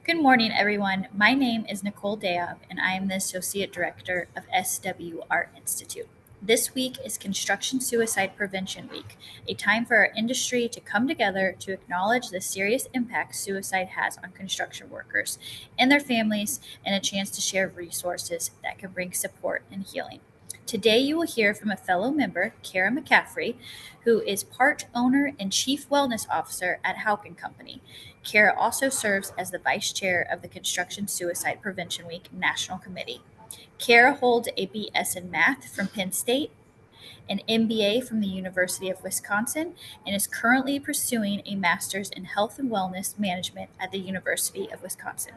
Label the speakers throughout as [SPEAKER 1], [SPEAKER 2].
[SPEAKER 1] Good morning, everyone. My name is Nicole Deob, and I am the Associate Director of SWR Institute. This week is Construction Suicide Prevention Week, a time for our industry to come together to acknowledge the serious impact suicide has on construction workers and their families, and a chance to share resources that can bring support and healing. Today, you will hear from a fellow member, Kara McCaffrey, who is part owner and chief wellness officer at Houck and Company. Kara also serves as the vice chair of the Construction Suicide Prevention Week National Committee. Kara holds a BS in math from Penn State, an MBA from the University of Wisconsin, and is currently pursuing a master's in health and wellness management at the University of Wisconsin.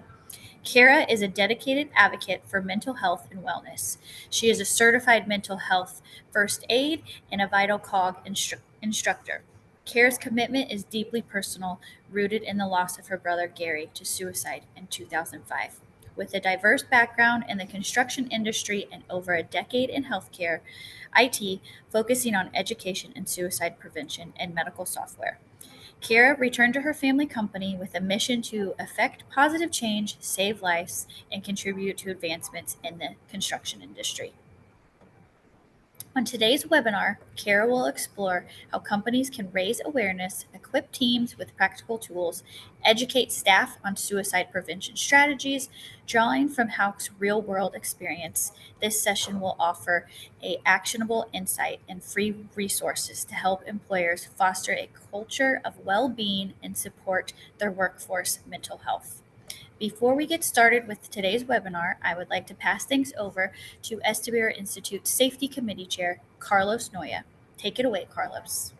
[SPEAKER 1] Kara is a dedicated advocate for mental health and wellness. She is a certified mental health first aid and a Vital Cog instructor. Kara's commitment is deeply personal, rooted in the loss of her brother Gary to suicide in 2005. With a diverse background in the construction industry and over a decade in healthcare, IT, focusing on education and suicide prevention and medical software. Kara returned to her family company with a mission to effect positive change, save lives, and contribute to advancements in the construction industry. On today's webinar, Kara will explore how companies can raise awareness, equip teams with practical tools, educate staff on suicide prevention strategies, drawing from Houck's real-world experience. This session will offer a actionable insight and free resources to help employers foster a culture of well-being and support their workforce mental health. Before we get started with today's webinar, I would like to pass things over to SWR Institute's Safety Committee Chair, Carlos Noya. Take it away, Carlos.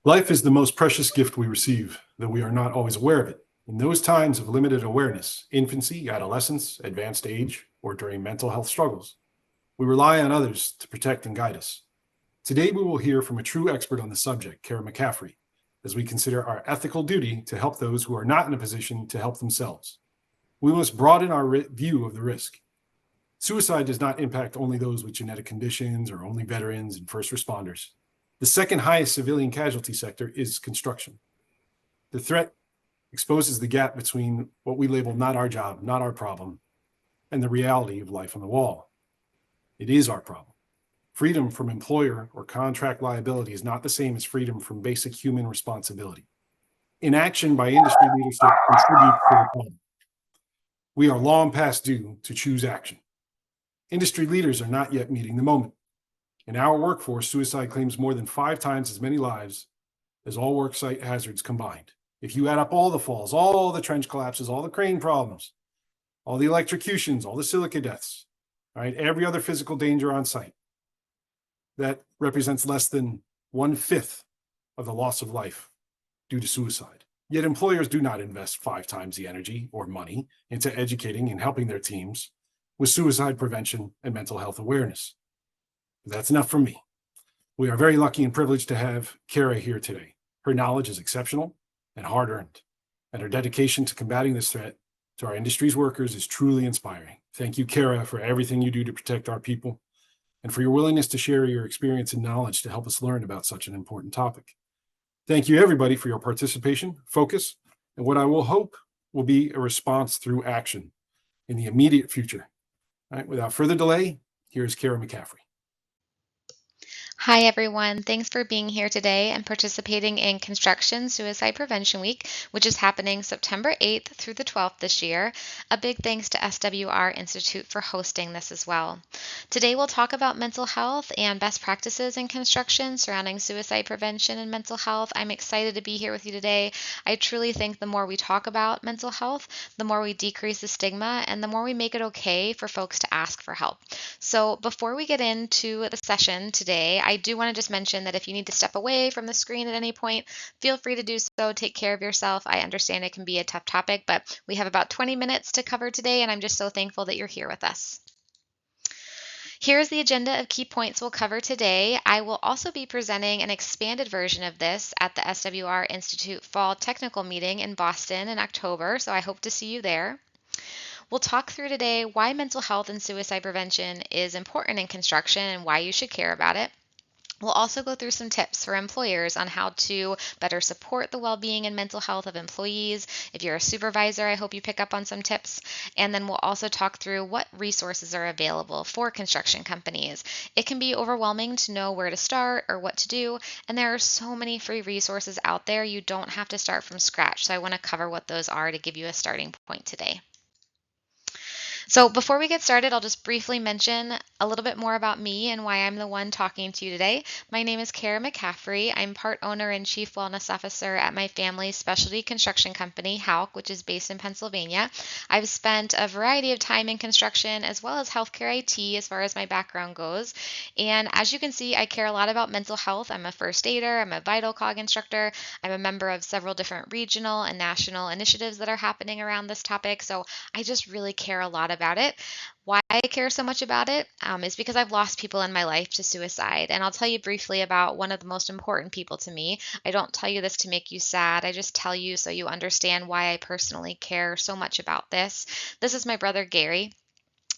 [SPEAKER 2] Life is the most precious gift we receive, though we are not always aware of it. In those times of limited awareness, infancy, adolescence, advanced age, or during mental health struggles, we rely on others to protect and guide us. Today, we will hear from a true expert on the subject, Kara McCaffrey, as we consider our ethical duty to help those who are not in a position to help themselves. We must broaden our view of the risk. Suicide does not impact only those with genetic conditions or only veterans and first responders. The second highest civilian casualty sector is construction. The threat exposes the gap between what we label not our job, not our problem, and the reality of life on the wall. It is our problem. Freedom from employer or contract liability is not the same as freedom from basic human responsibility. Inaction by industry leadership contributes to the problem. We are long past due to choose action. Industry leaders are not yet meeting the moment. In our workforce, suicide claims more than 5 times as many lives as all worksite hazards combined. If you add up all the falls, all the trench collapses, all the crane problems, all the electrocutions, all the silica deaths, right, every other physical danger on site, that represents less than 1/5 of the loss of life due to suicide. Yet employers do not invest 5 times the energy or money into educating and helping their teams with suicide prevention and mental health awareness. That's enough for me. We are very lucky and privileged to have Kara here today. Her knowledge is exceptional and hard-earned, and her dedication to combating this threat to our industry's workers is truly inspiring. Thank you, Kara, for everything you do to protect our people and for your willingness to share your experience and knowledge to help us learn about such an important topic. Thank you, everybody, for your participation, focus, and what I will hope will be a response through action in the immediate future. All right, without further delay, here's Kara McCaffrey.
[SPEAKER 3] Hi, everyone. Thanks for being here today and participating in Construction Suicide Prevention Week, which is happening September 8th through the 12th this year. A big thanks to SWR Institute for hosting this as well. Today, we'll talk about mental health and best practices in construction surrounding suicide prevention and mental health. I'm excited to be here with you today. I truly think the more we talk about mental health, the more we decrease the stigma and the more we make it okay for folks to ask for help. So before we get into the session today, I do want to just mention that if you need to step away from the screen at any point, feel free to do so. Take care of yourself. I understand it can be a tough topic, but we have about 20 minutes to cover today, and I'm just so thankful that you're here with us. Here's the agenda of key points we'll cover today. I will also be presenting an expanded version of this at the SWR Institute Fall Technical Meeting in Boston in October, so I hope to see you there. We'll talk through today why mental health and suicide prevention is important in construction and why you should care about it. We'll also go through some tips for employers on how to better support the well-being and mental health of employees. If you're a supervisor, I hope you pick up on some tips. And then we'll also talk through what resources are available for construction companies. It can be overwhelming to know where to start or what to do, and there are so many free resources out there. You don't have to start from scratch. So I want to cover what those are to give you a starting point today. So before we get started, I'll just briefly mention a little bit more about me and why I'm the one talking to you today. My name is Kara McCaffrey. I'm part owner and chief wellness officer at my family's specialty construction company, Houck, which is based in Pennsylvania. I've spent a variety of time in construction as well as healthcare IT as far as my background goes. And as you can see, I care a lot about mental health. I'm a first aider, I'm a vital cog instructor, I'm a member of several different regional and national initiatives that are happening around this topic. So I just really care a lot about it. Why I care so much about it is because I've lost people in my life to suicide. And I'll tell you briefly about one of the most important people to me. I don't tell you this to make you sad. I just tell you so you understand why I personally care so much about this. This is my brother, Gary.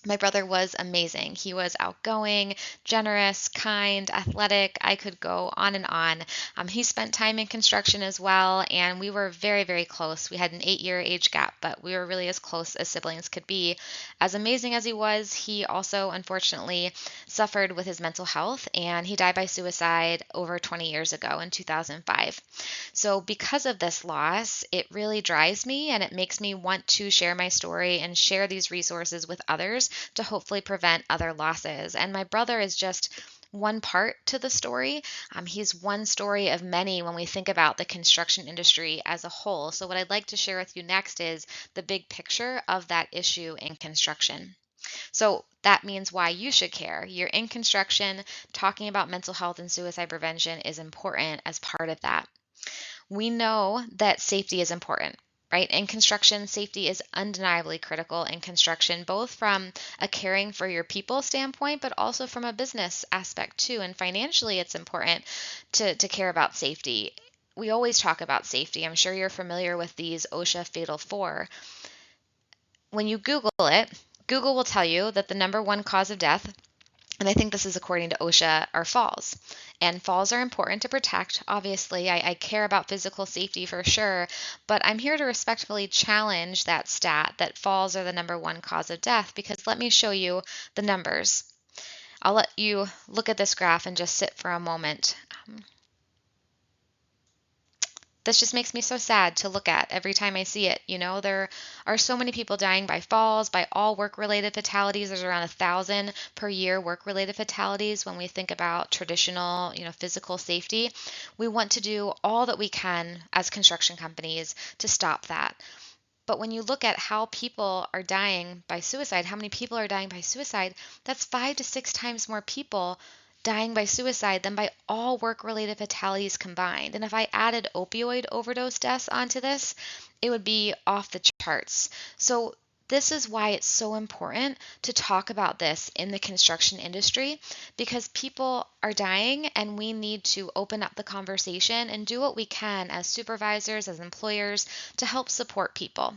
[SPEAKER 3] My brother was amazing. He was outgoing, generous, kind, athletic. I could go on and on. He spent time in construction as well, and we were very, very close. We had an 8-year age gap, but we were really as close as siblings could be. As amazing as he was, he also unfortunately suffered with his mental health, and he died by suicide over 20 years ago in 2005. So, because of this loss, it really drives me and it makes me want to share my story and share these resources with others to hopefully prevent other losses. And my brother is just one part to the story. He's one story of many when we think about the construction industry as a whole. So, what I'd like to share with you next is the big picture of that issue in construction. So, that means why you should care. You're in construction, talking about mental health and suicide prevention is important as part of that. We know that safety is important, right? In construction, safety is undeniably critical in construction, both from a caring for your people standpoint, but also from a business aspect too. And financially, it's important to care about safety. We always talk about safety. I'm sure you're familiar with these OSHA Fatal 4. When you Google it, Google will tell you that the number one cause of death, and I think this is according to OSHA, are falls. And falls are important to protect. Obviously, I care about physical safety for sure, but I'm here to respectfully challenge that stat that falls are the number one cause of death, because let me show you the numbers. I'll let you look at this graph and just sit for a moment. This just makes me so sad to look at every time I see it. You know, there are so many people dying by falls, by all work-related fatalities. There's around 1,000 per year work-related fatalities when we think about traditional, physical safety. We want to do all that we can as construction companies to stop that. But when you look at how people are dying by suicide, how many people are dying by suicide, that's 5 to 6 times more people dying by suicide than by all work-related fatalities combined. And if I added opioid overdose deaths onto this, it would be off the charts. So this is why it's so important to talk about this in the construction industry, because people are dying and we need to open up the conversation and do what we can as supervisors, as employers, to help support people.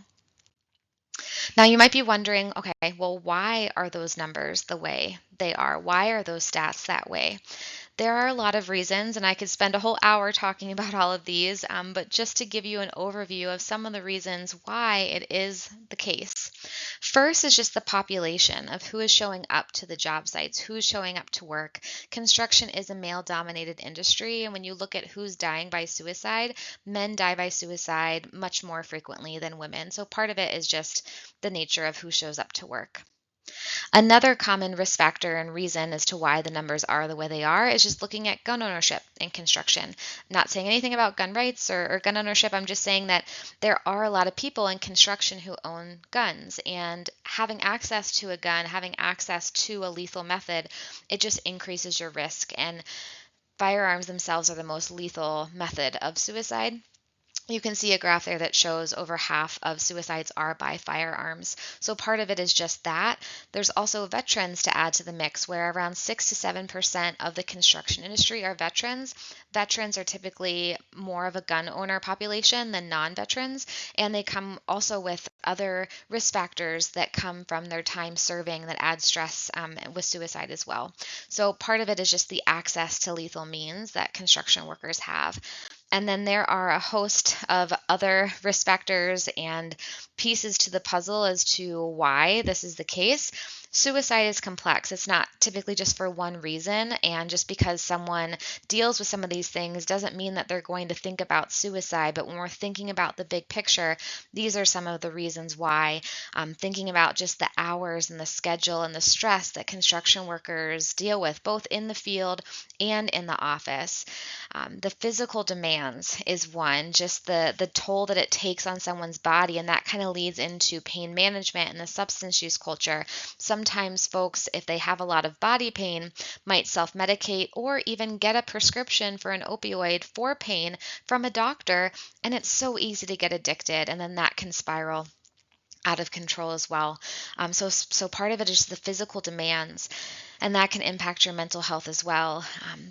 [SPEAKER 3] Now, you might be wondering, okay, well, why are those numbers the way they are? Why are those stats that way? There are a lot of reasons, and I could spend a whole hour talking about all of these, but just to give you an overview of some of the reasons why it is the case. First is just the population of who is showing up to the job sites, who is showing up to work. Construction is a male-dominated industry, and when you look at who's dying by suicide, men die by suicide much more frequently than women. So part of it is just the nature of who shows up to work. Another common risk factor and reason as to why the numbers are the way they are is just looking at gun ownership in construction. I'm not saying anything about gun rights or gun ownership. I'm just saying that there are a lot of people in construction who own guns, and having access to a gun, having access to a lethal method, it just increases your risk. And firearms themselves are the most lethal method of suicide. you can see a graph there that shows over half of suicides are by firearms. So part of it is just that. There's also veterans to add to the mix, where around 6 to 7% of the construction industry are veterans. Veterans are typically more of a gun owner population than non-veterans, and they come also with other risk factors that come from their time serving that add stress with suicide as well. So part of it is just the access to lethal means that construction workers have. And then there are a host of other risk factors and pieces to the puzzle as to why this is the case. Suicide is complex. It's not typically just for one reason. And just because someone deals with some of these things doesn't mean that they're going to think about suicide. But when we're thinking about the big picture, these are some of the reasons why. Thinking about just the hours and the schedule and the stress that construction workers deal with, both in the field and in the office. The physical demands is one, just the toll that it takes on someone's body, and that kind of leads into pain management and the substance use culture. Sometimes folks, if they have a lot of body pain, might self-medicate or even get a prescription for an opioid for pain from a doctor, and it's so easy to get addicted, and then that can spiral out of control as well. So part of it is the physical demands, and that can impact your mental health as well.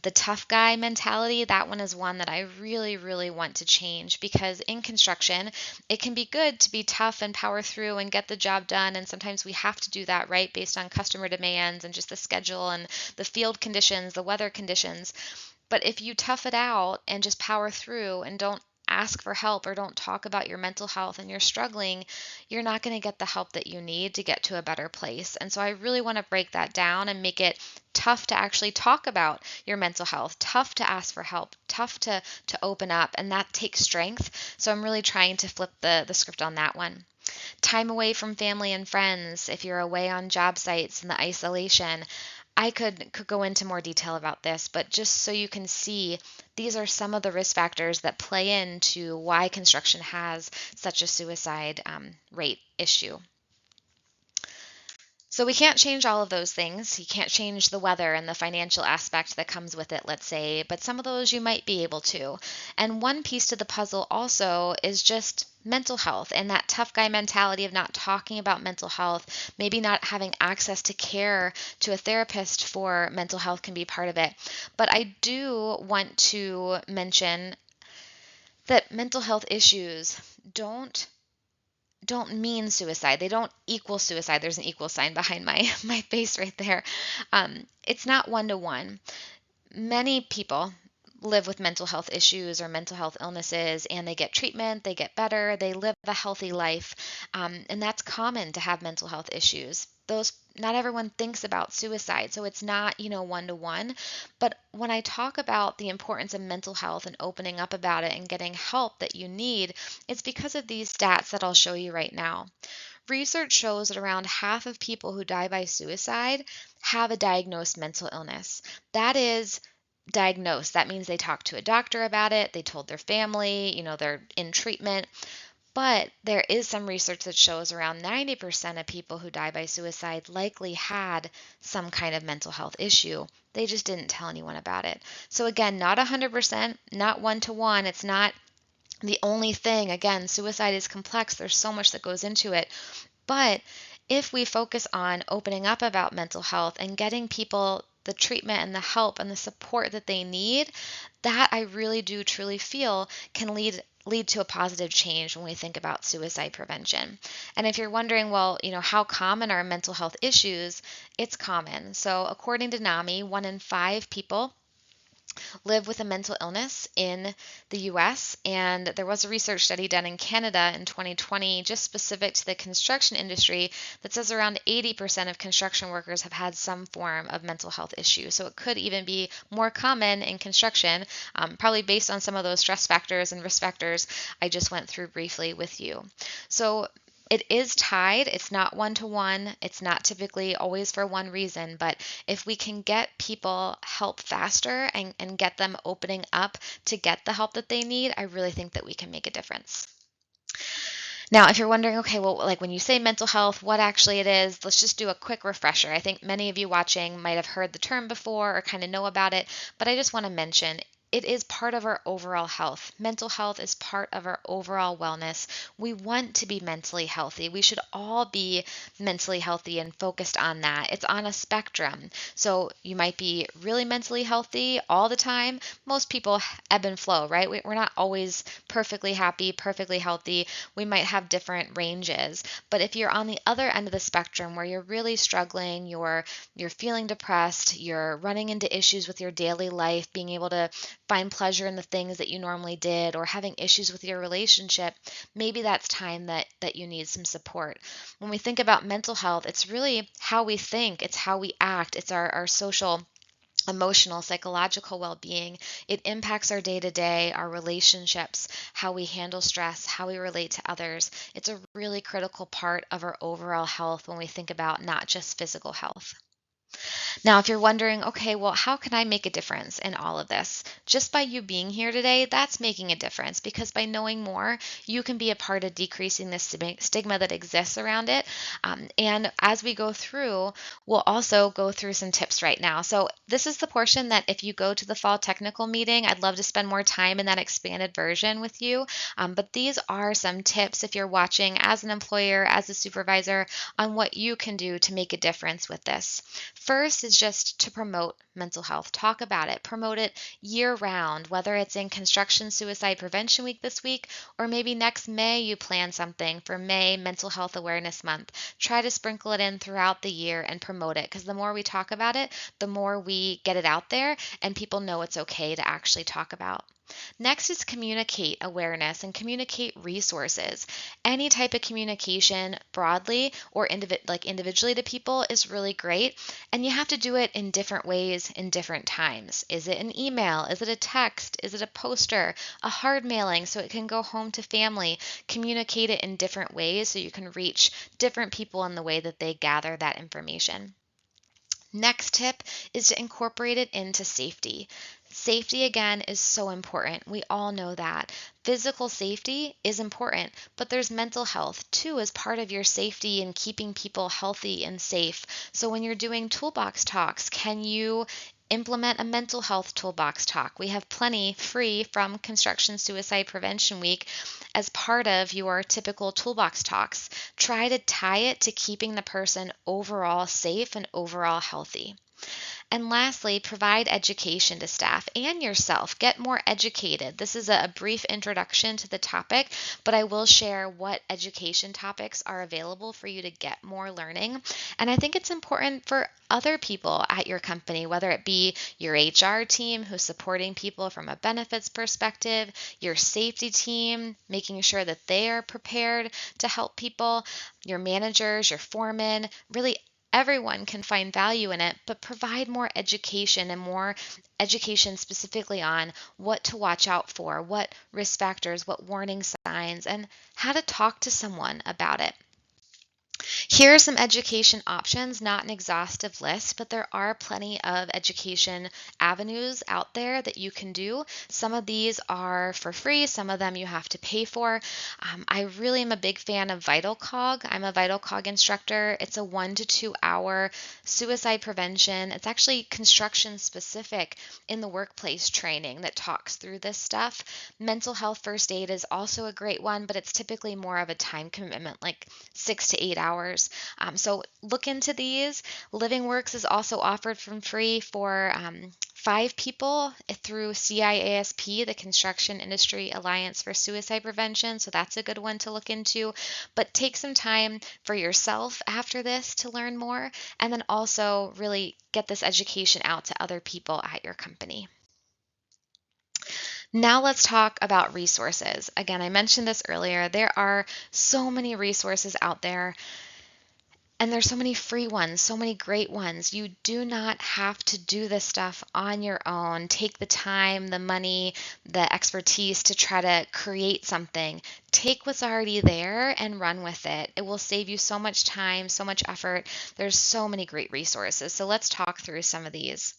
[SPEAKER 3] The tough guy mentality, that one is one that I really, really want to change, because in construction, it can be good to be tough and power through and get the job done. And sometimes we have to do that, right, based on customer demands and just the schedule and the field conditions, the weather conditions. But if you tough it out and just power through and don't ask for help or don't talk about your mental health and you're struggling, you're not going to get the help that you need to get to a better place. And so I really want to break that down and make it tough to actually talk about your mental health, tough to ask for help, tough to open up, and that takes strength. So I'm really trying to flip the script on that one. Time away from family and friends, if you're away on job sites and the isolation. I could go into more detail about this, but just so you can see, these are some of the risk factors that play into why construction has such a suicide rate issue. So we can't change all of those things. You can't change the weather and the financial aspect that comes with it, let's say, but some of those you might be able to. And one piece to the puzzle also is just mental health and that tough guy mentality of not talking about mental health, maybe not having access to care to a therapist for mental health can be part of it. But I do want to mention that mental health issues don't mean suicide. They don't equal suicide. There's an equal sign behind my face right there. It's not one-to-one. Many people live with mental health issues or mental health illnesses, and they get treatment, they get better, they live a healthy life, and that's common to have mental health issues. Not everyone thinks about suicide, so it's not, one-to-one. But when I talk about the importance of mental health and opening up about it and getting help that you need, it's because of these stats that I'll show you right now. Research shows that around half of people who die by suicide have a diagnosed mental illness. That is diagnosed. That means they talked to a doctor about it, they told their family, they're in treatment. But there is some research that shows around 90% of people who die by suicide likely had some kind of mental health issue. They just didn't tell anyone about it. So again, not 100%, not one-to-one. It's not the only thing. Again, suicide is complex. There's so much that goes into it. But if we focus on opening up about mental health and getting people the treatment and the help and the support that they need, that I really do truly feel can lead to a positive change when we think about suicide prevention. And if you're wondering, well, how common are mental health issues? It's common. So according to NAMI, 1 in 5 people live with a mental illness in the US, and there was a research study done in Canada in 2020 just specific to the construction industry that says around 80% of construction workers have had some form of mental health issue. So it could even be more common in construction, probably based on some of those stress factors and risk factors I just went through briefly with you. So it is tied. It's not one-to-one. It's not typically always for one reason, but if we can get people help faster and get them opening up to get the help that they need, I really think that we can make a difference. Now, if you're wondering, okay, well, like when you say mental health, what actually it is, let's just do a quick refresher. I think many of you watching might have heard the term before or kind of know about it, but I just want to mention it is part of our overall health. Mental health is part of our overall wellness. We want to be mentally healthy. We should all be mentally healthy and focused on that. It's on a spectrum. So you might be really mentally healthy all the time. Most people ebb and flow, right? We're not always perfectly happy, perfectly healthy. We might have different ranges. But if you're on the other end of the spectrum where you're really struggling, you're feeling depressed, you're running into issues with your daily life, being able to find pleasure in the things that you normally did, or having issues with your relationship, maybe that's time that you need some support. When we think about mental health, it's really how we think, it's how we act, it's our social, emotional, psychological well-being. It impacts our day-to-day, our relationships, how we handle stress, how we relate to others. It's a really critical part of our overall health when we think about not just physical health. Now, if you're wondering, okay, well, how can I make a difference in all of this? Just by you being here today, that's making a difference, because by knowing more, you can be a part of decreasing the stigma that exists around it. And as we go through, we'll also go through some tips right now. So this is the portion that if you go to the fall technical meeting, I'd love to spend more time in that expanded version with you. But these are some tips if you're watching as an employer, as a supervisor, on what you can do to make a difference with this. First is just to promote mental health. Talk about it, promote it year round, whether it's in Construction Suicide Prevention Week this week, or maybe next May you plan something for May Mental Health Awareness Month. Try to sprinkle it in throughout the year and promote it, because the more we talk about it, the more we get it out there and people know it's okay to actually talk about. Next is communicate awareness and communicate resources. Any type of communication broadly or individually to people is really great, and you have to do it in different ways in different times. Is it an email? Is it a text? Is it a poster? A hard mailing so it can go home to family? Communicate it in different ways so you can reach different people in the way that they gather that information. Next tip is to incorporate it into safety. Safety, again, is so important. We all know that. Physical safety is important, but there's mental health too as part of your safety and keeping people healthy and safe. So when you're doing toolbox talks, can you implement a mental health toolbox talk? We have plenty free from Construction Suicide Prevention Week as part of your typical toolbox talks. Try to tie it to keeping the person overall safe and overall healthy. And lastly, provide education to staff and yourself. Get more educated. This is a brief introduction to the topic, but I will share what education topics are available for you to get more learning. And I think it's important for other people at your company, whether it be your HR team who's supporting people from a benefits perspective, your safety team, making sure that they are prepared to help people, your managers, your foremen, really everyone can find value in it, but provide more education and more education specifically on what to watch out for, what risk factors, what warning signs, and how to talk to someone about it. Here are some education options, not an exhaustive list, but there are plenty of education avenues out there that you can do. Some of these are for free, some of them you have to pay for. I really am a big fan of VitalCog. I'm a VitalCog instructor. It's a 1 to 2 hour suicide prevention. It's actually construction specific in the workplace training that talks through this stuff. Mental health first aid is also a great one, but it's typically more of a time commitment, like 6 to 8 hours. So look into these. Living Works is also offered for free for 5 people through CIASP, the Construction Industry Alliance for Suicide Prevention. So that's a good one to look into. But take some time for yourself after this to learn more, and then also really get this education out to other people at your company. Now let's talk about resources. Again, I mentioned this earlier. There are so many resources out there. And there's so many free ones, so many great ones. You do not have to do this stuff on your own. Take the time, the money, the expertise to try to create something. Take what's already there and run with it. It will save you so much time, so much effort. There's so many great resources. So let's talk through some of these.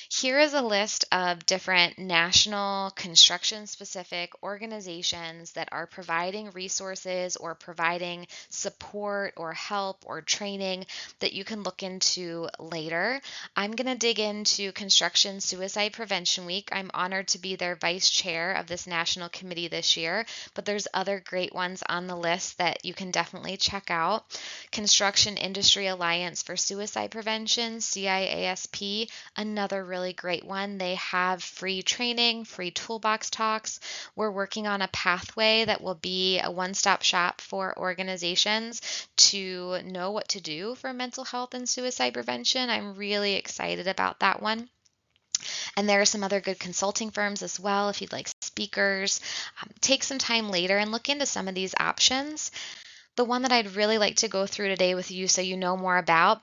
[SPEAKER 3] Here is a list of different national construction-specific organizations that are providing resources or providing support or help or training that you can look into later. I'm going to dig into Construction Suicide Prevention Week. I'm honored to be their vice chair of this national committee this year, but there's other great ones on the list that you can definitely check out. Construction Industry Alliance for Suicide Prevention, CIASP, another really great one. They have free training, free toolbox talks. We're working on a pathway that will be a one-stop shop for organizations to know what to do for mental health and suicide prevention. I'm really excited about that one. And there are some other good consulting firms as well if you'd like speakers. Take some time later and look into some of these options. The one that I'd really like to go through today with you so you know more about,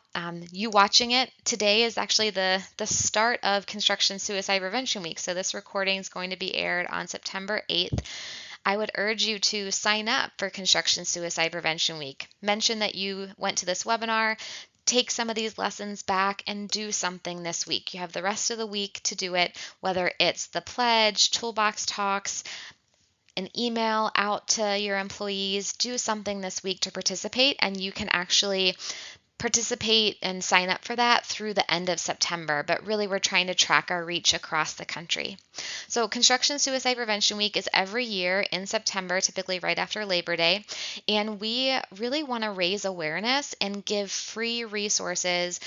[SPEAKER 3] you watching it today is actually the start of Construction Suicide Prevention Week. So this recording is going to be aired on September 8th. I would urge you to sign up for Construction Suicide Prevention Week. Mention that you went to this webinar, take some of these lessons back and do something this week. You have the rest of the week to do it, whether it's the pledge, toolbox talks, an email out to your employees, do something this week to participate, and you can actually participate and sign up for that through the end of September. But really, we're trying to track our reach across the country. So Construction Suicide Prevention Week is every year in September, typically right after Labor Day, and we really want to raise awareness and give free resources,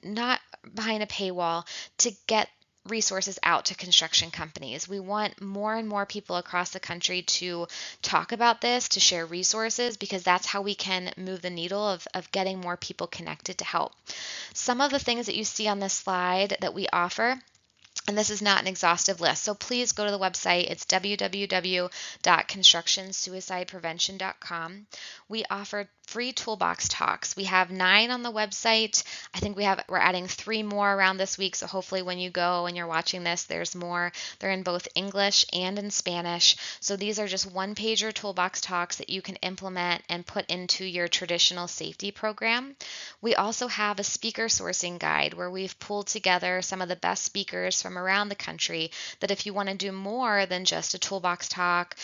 [SPEAKER 3] not behind a paywall, to get resources out to construction companies. We want more and more people across the country to talk about this, to share resources, because that's how we can move the needle of getting more people connected to help. Some of the things that you see on this slide that we offer, and this is not an exhaustive list, so please go to the website. It's www.constructionsuicideprevention.com. We offer free toolbox talks. We have 9 on the website. I think we're adding 3 more around this week, so hopefully when you go and you're watching this, there's more. They're in both English and in Spanish. So these are just one-pager toolbox talks that you can implement and put into your traditional safety program. We also have a speaker sourcing guide where we've pulled together some of the best speakers from around the country that if you want to do more than just a toolbox talk,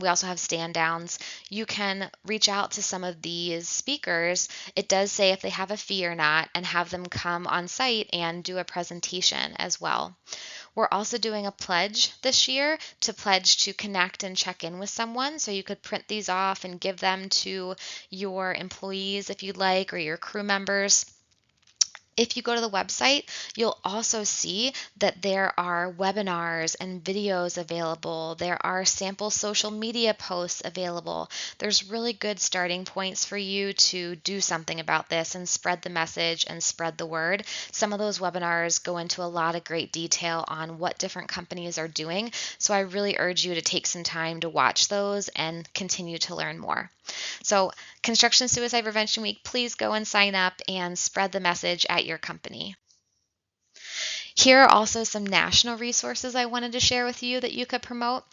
[SPEAKER 3] we also have stand downs. You can reach out to some of these speakers. It does say if they have a fee or not, and have them come on site and do a presentation as well. We're also doing a pledge this year to pledge to connect and check in with someone. So you could print these off and give them to your employees if you'd like, or your crew members. If you go to the website, you'll also see that there are webinars and videos available. There are sample social media posts available. There's really good starting points for you to do something about this and spread the message and spread the word. Some of those webinars go into a lot of great detail on what different companies are doing. So I really urge you to take some time to watch those and continue to learn more. So Construction Suicide Prevention Week, please go and sign up and spread the message at your company. Here are also some national resources I wanted to share with you that you could promote.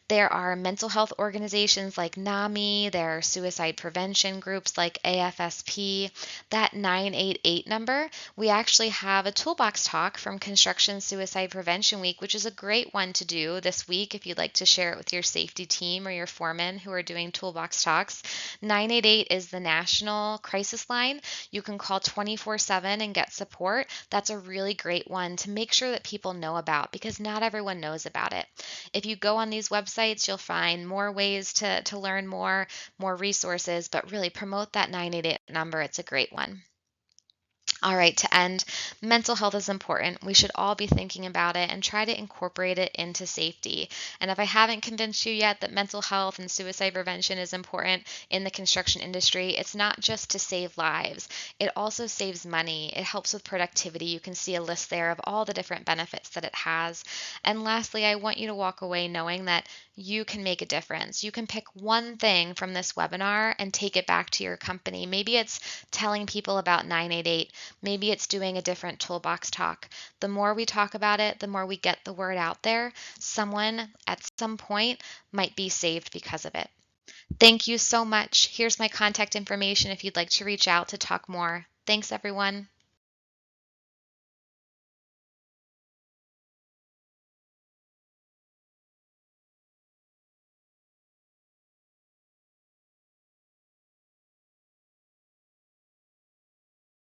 [SPEAKER 3] There are mental health organizations like NAMI, there are suicide prevention groups like AFSP. That 988 number, we actually have a toolbox talk from Construction Suicide Prevention Week, which is a great one to do this week if you'd like to share it with your safety team or your foreman who are doing toolbox talks. 988 is the national crisis line. You can call 24/7 and get support. That's a really great one to make sure that people know about, because not everyone knows about it. If you go on these websites, you'll find more ways to learn more resources, but really promote that 988 number. It's a great one. All right, to end, mental health is important. We should all be thinking about it and try to incorporate it into safety. And if I haven't convinced you yet that mental health and suicide prevention is important in the construction industry, it's not just to save lives. It also saves money. It helps with productivity. You can see a list there of all the different benefits that it has. And lastly, I want you to walk away knowing that you can make a difference. You can pick one thing from this webinar and take it back to your company. Maybe it's telling people about 988. Maybe it's doing a different toolbox talk. The more we talk about it, the more we get the word out there. Someone at some point might be saved because of it. Thank you so much. Here's my contact information if you'd like to reach out to talk more. Thanks, everyone.